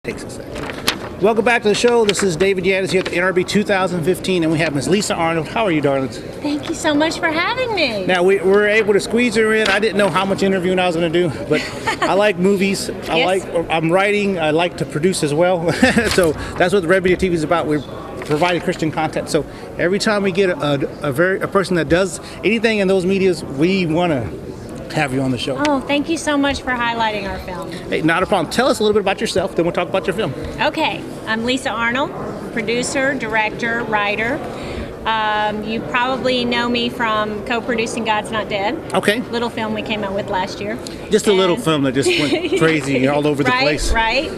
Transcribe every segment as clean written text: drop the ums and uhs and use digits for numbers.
Takes a second. Welcome back to the show. This is David Yanez here at the NRB 2015, and we have Ms. Lisa Arnold. How are you, darlings? Thank you so much for having me. Now, we were able to squeeze her in. I didn't know how much interviewing I was going to do, but I like movies. I'm writing. I like to produce as well. So that's what the Red Media TV is about. We're providing Christian content. So every time we get a person that does anything in those medias, we want to have you on the show. Oh, thank you so much for highlighting our film. Hey, not a problem. Tell us a little bit about yourself, then we'll talk about your film. Okay, I'm Lisa Arnold, producer, director, writer. You probably know me from co-producing God's Not Dead. Okay. Little film we came out with last year. Just a little film that just went crazy all over the place. Right.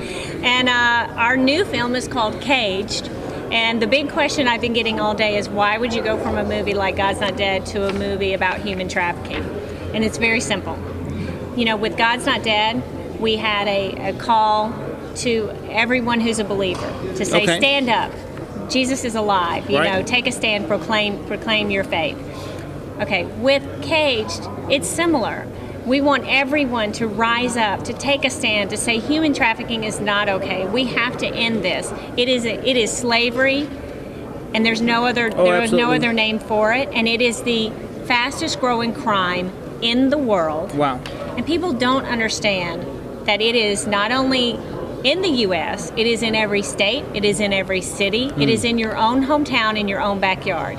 And our new film is called Caged. And the big question I've been getting all day is why would you go from a movie like God's Not Dead to a movie about human trafficking? And it's very simple. You know, with God's Not Dead, we had a call to everyone who's a believer to say, stand up. Jesus is alive. You know, take a stand, proclaim your faith. Okay, with Caged, it's similar. We want everyone to rise up, to take a stand, to say human trafficking is not okay. We have to end this. It is slavery, and there's no other no other name for it, and it is the fastest growing crime in the world. Wow. And people don't understand that it is not only in the U.S., it is in every state, it is in every city, it is in your own hometown, in your own backyard.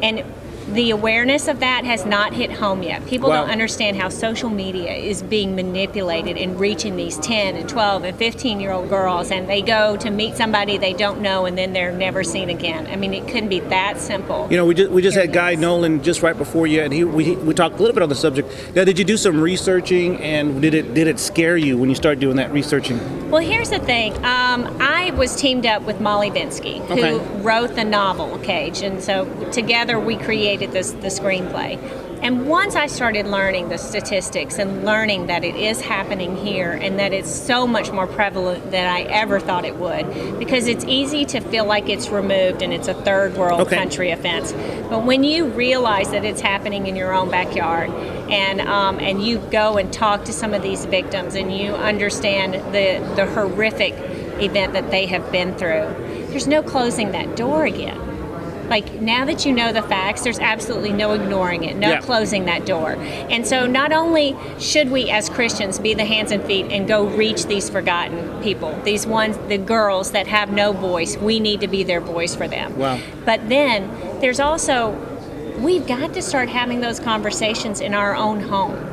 And the awareness of that has not hit home yet. People don't understand how social media is being manipulated and reaching these 10 and 12 and 15-year-old girls, and they go to meet somebody they don't know and then they're never seen again. I mean, it couldn't be that simple. You know, we just had Guy Nolan just right before you, and we talked a little bit on the subject. Now, did you do some researching, and did it scare you when you started doing that researching? Well, here's the thing. I was teamed up with Molly Binsky, who wrote the novel Cage, and so together we created the screenplay. And once I started learning the statistics and learning that it is happening here and that it's so much more prevalent than I ever thought it would, because it's easy to feel like it's removed and it's a third world country offense. But when you realize that it's happening in your own backyard, and you go and talk to some of these victims and you understand the horrific event that they have been through, there's no closing that door again. Like, now that you know the facts, there's absolutely no ignoring it, no closing that door. And so not only should we as Christians be the hands and feet and go reach these forgotten people, these ones, the girls that have no voice, we need to be their voice for them. Wow. But then there's also, we've got to start having those conversations in our own home.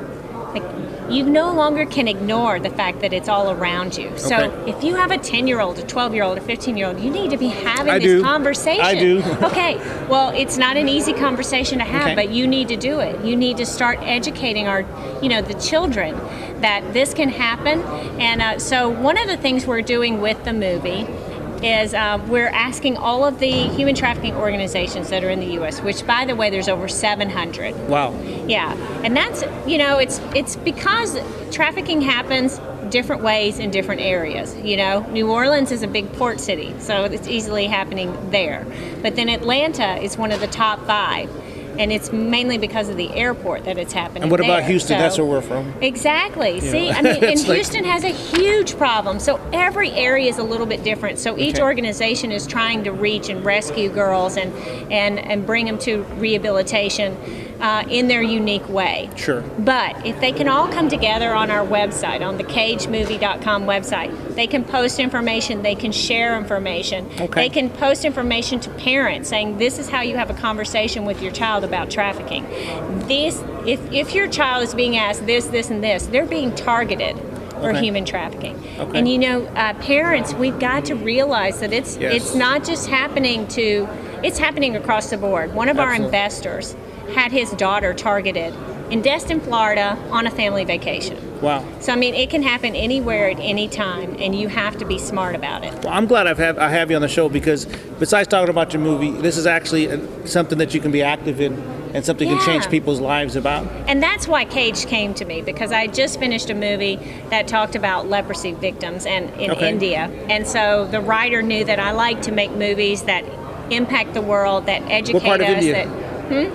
Like, you no longer can ignore the fact that it's all around you. So if you have a 10-year-old, a 12-year-old, a 15-year-old, you need to be having this conversation. I do. Okay, well, it's not an easy conversation to have, but you need to do it. You need to start educating the children that this can happen. And so one of the things we're doing with the movie is we're asking all of the human trafficking organizations that are in the U.S., which, by the way, there's over 700. Wow. Yeah, and that's, it's because trafficking happens different ways in different areas. New Orleans is a big port city, so it's easily happening there. But then Atlanta is one of the top 5. And it's mainly because of the airport that it's happening. And what about Houston? So, that's where we're from. Exactly. See, I mean, and Houston has a huge problem. So every area is a little bit different. So each organization is trying to reach and rescue girls and bring them to rehabilitation in their unique way. Sure. But if they can all come together on our website, on the cagemovie.com website, they can post information, they can share information, they can post information to parents saying this is how you have a conversation with your child about trafficking. If your child is being asked this, and this, they're being targeted for human trafficking. And parents, we've got to realize that it's not just happening it's happening across the board. One of our investors had his daughter targeted in Destin, Florida, on a family vacation. Wow. So, I mean, it can happen anywhere at any time, and you have to be smart about it. Well, I'm glad I have you on the show, because besides talking about your movie, this is actually something that you can be active in and something can change people's lives about. And that's why Cage came to me, because I just finished a movie that talked about leprosy victims in India. And so the writer knew that I like to make movies that impact the world, that educate What part of us. India?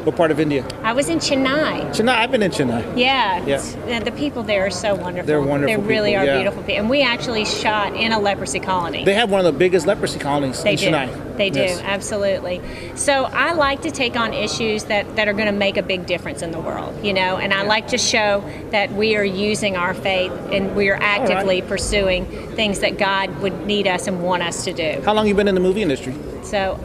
What part of India? I was in Chennai. Chennai. I've been in Chennai. Yeah. Yeah. The people there are so wonderful. They're wonderful They really people, are yeah. beautiful people. And we actually shot in a leprosy colony. They have one of the biggest leprosy colonies in Chennai. They do, Yes. absolutely. So I like to take on issues that are going to make a big difference in the world, you know, and I like to show that we are using our faith and we are actively pursuing things that God would need us and want us to do. How long you been in the movie industry? So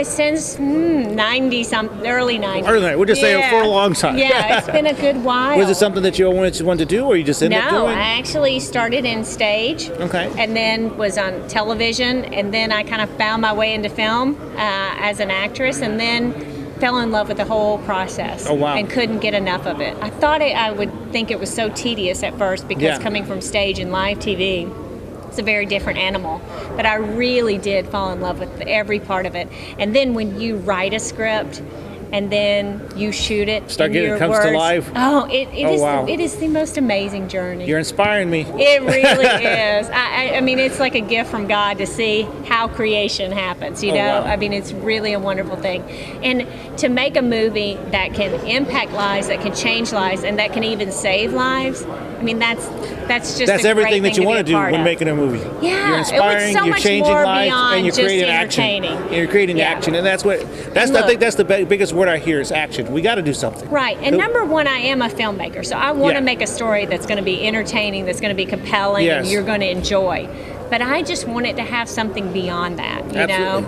since 90 something, early 90s. Early 90s. We'll just say for a long time. Yeah, it's been a good while. Was it something that you wanted to do, or you just ended up doing? No, I actually started in stage. Okay. And then was on television, and then I kind of found my way into film as an actress, and then fell in love with the whole process. Oh, wow. And couldn't get enough of it. I thought I would think it was so tedious at first because coming from stage and live TV, it's a very different animal. But I really did fall in love with every part of it. And then when you write a script and then you shoot it, Start getting it comes to life. Oh, it is the most amazing journey. You're inspiring me. It really is. I mean, it's like a gift from God to see how creation happens, you know? Wow. I mean, it's really a wonderful thing. And to make a movie that can impact lives, that can change lives, and that can even save lives, I mean, that's just That's a everything great that you want to do when making a movie. Yeah, You're inspiring, so you're much changing more lives, beyond and you're just creating action. entertaining. You're creating Yeah. action, and I think that's the biggest word I hear is action. We got to do something. Right, and number one, I am a filmmaker, so I want to Yeah. make a story that's going to be entertaining, that's going to be compelling, Yes. and you're going to enjoy. But I just want it to have something beyond that, you know?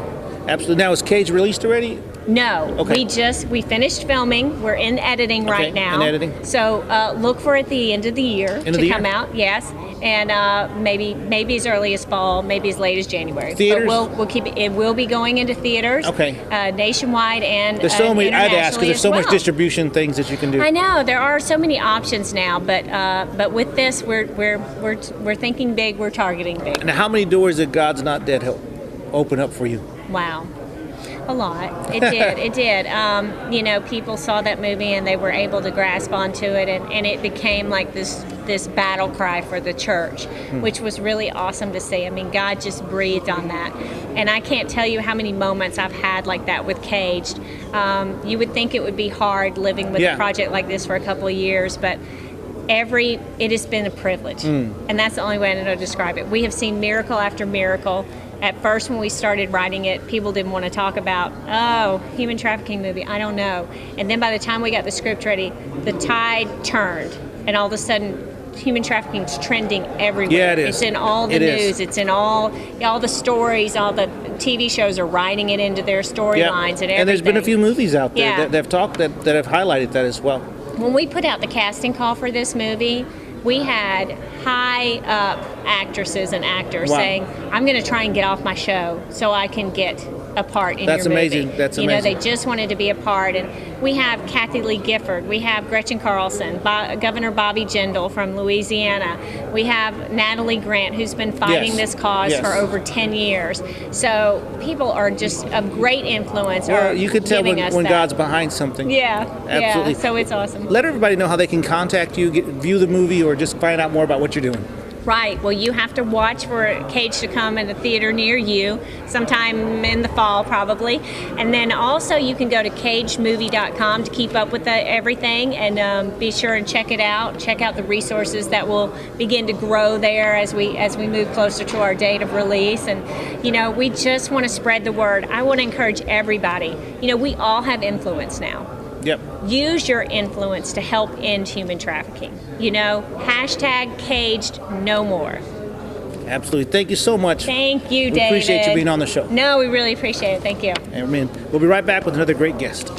Absolutely. Now, is Cage released already? No, Okay. we finished filming. We're in editing right now. in editing. So look for it at the end of the year End of to the come year? out. Yes, and maybe as early as fall, maybe as late as January. Theaters? But we'll keep it. It will be going into theaters. Okay. Nationwide and There's so many. I'd ask because internationally there's so as much well. distribution things that you can do. I know there are so many options now, but with this, we're thinking big. We're targeting big. Now, how many doors did God's Not Dead help open up for you? Wow. A lot. It did. It did. You know, people saw that movie and they were able to grasp onto it, and it became like this battle cry for the church, which was really awesome to see. I mean, God just breathed on that. And I can't tell you how many moments I've had like that with Caged. You would think it would be hard living with a project like this for a couple of years, but it has been a privilege. And that's the only way I know to describe it. We have seen miracle after miracle. At first, when we started writing it, people didn't want to talk about, human trafficking movie, I don't know. And then by the time we got the script ready, the tide turned, and all of a sudden, human trafficking is trending everywhere. Yeah, it is. It's in all the news. It's in all the stories. All the TV shows are writing it into their storylines and everything. And there's been a few movies out there Yeah. that have talked that have highlighted that as well. When we put out the casting call for this movie, we had high up actresses and actors saying, I'm going to try and get off my show so I can get a part in That's your movie. amazing. That's you know, amazing. they just wanted to be a part. And we have Kathy Lee Gifford. We have Gretchen Carlson, Governor Bobby Jindal from Louisiana. We have Natalie Grant, who's been fighting this cause for over 10 years. So people are just a great influence. Well, you could tell when that. God's behind something. Yeah, Absolutely. yeah. So it's awesome. Let everybody know how they can contact you, view the movie, or just find out more about what you're doing. Right. Well, you have to watch for Cage to come in a theater near you sometime in the fall, probably. And then also you can go to cagemovie.com to keep up with everything, and be sure and check it out. Check out the resources that will begin to grow there as we move closer to our date of release. And, you know, we just want to spread the word. I want to encourage everybody. You know, we all have influence now. Yep. Use your influence to help end human trafficking. You know, #Caged no more. Absolutely. Thank you so much. Thank you, David. We appreciate you being on the show. No, we really appreciate it. Thank you. And we'll be right back with another great guest.